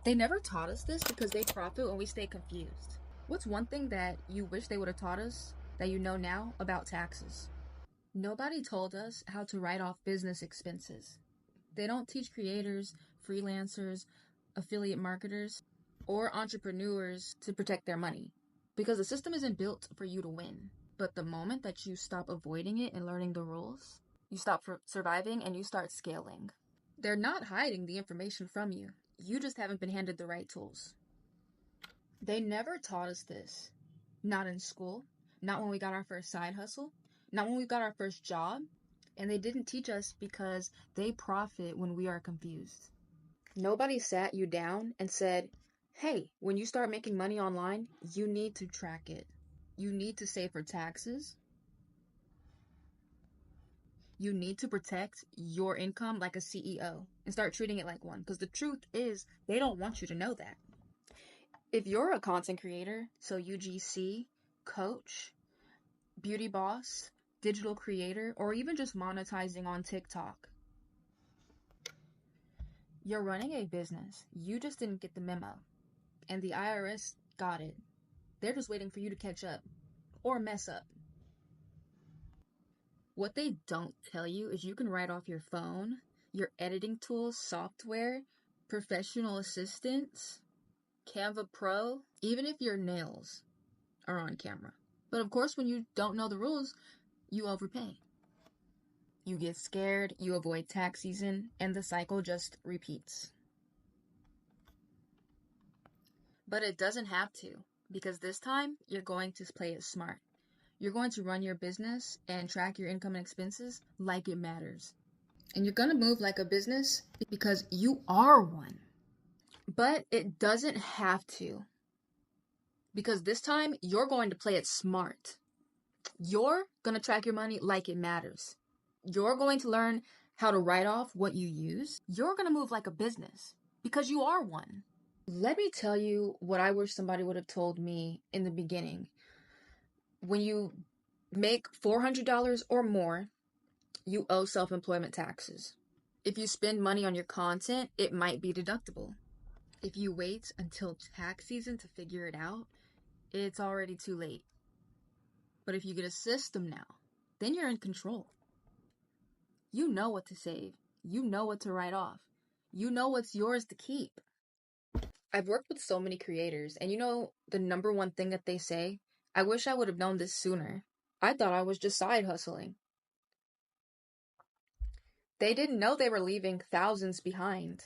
They never taught us this because they profit when we stay confused. What's one thing that you wish they would have taught us that you know now about taxes? Nobody told us how to write off business expenses. They don't teach creators, freelancers, affiliate marketers, or entrepreneurs to protect their money because the system isn't built for you to win. But the moment that you stop avoiding it and learning the rules, you stop surviving and you start scaling. They're not hiding the information from you. You just haven't been handed the right tools. They never taught us this. Not in school, not when we got our first side hustle, not when we got our first job, and they didn't teach us because they profit when we are confused. Nobody sat you down and said, hey, when you start making money online, you need to track it. You need to save for taxes. You need to protect your income like a CEO and start treating it like one. Because the truth is, they don't want you to know that. If you're a content creator, so UGC, coach, beauty boss, digital creator, or even just monetizing on TikTok, you're running a business. You just didn't get the memo. And the IRS got it. They're just waiting for you to catch up or mess up. What they don't tell you is you can write off your phone, your editing tools, software, professional assistants, Canva Pro, even if your nails are on camera. But of course, when you don't know the rules, you overpay. You get scared, you avoid tax season, and the cycle just repeats. But it doesn't have to, because this time you're going to play it smart. You're going to run your business and track your income and expenses like it matters. And you're going to move like a business because you are one. But it doesn't have to. Because this time you're going to play it smart. You're going to track your money like it matters. You're going to learn how to write off what you use. You're going to move like a business because you are one. Let me tell you what I wish somebody would have told me in the beginning. When you make $400 or more, you owe self-employment taxes. If you spend money on your content, it might be deductible. If you wait until tax season to figure it out, it's already too late. But if you get a system now, then you're in control. You know what to save. You know what to write off. You know what's yours to keep. I've worked with so many creators, and you know the number one thing that they say? I wish I would have known this sooner. I thought I was just side hustling. They didn't know they were leaving thousands behind.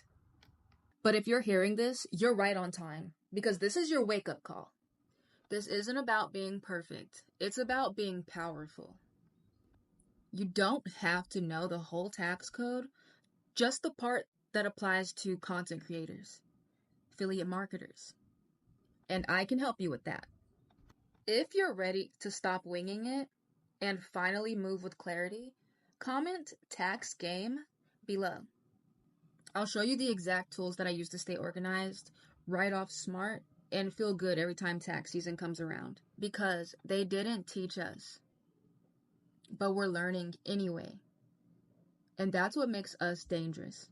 But if you're hearing this, you're right on time, because this is your wake-up call. This isn't about being perfect. It's about being powerful. You don't have to know the whole tax code, just the part that applies to content creators, affiliate marketers. And I can help you with that. If you're ready to stop winging it and finally move with clarity, comment tax game below. I'll show you the exact tools that I use to stay organized, write off smart, and feel good every time tax season comes around. Because they didn't teach us. But we're learning anyway. And that's what makes us dangerous.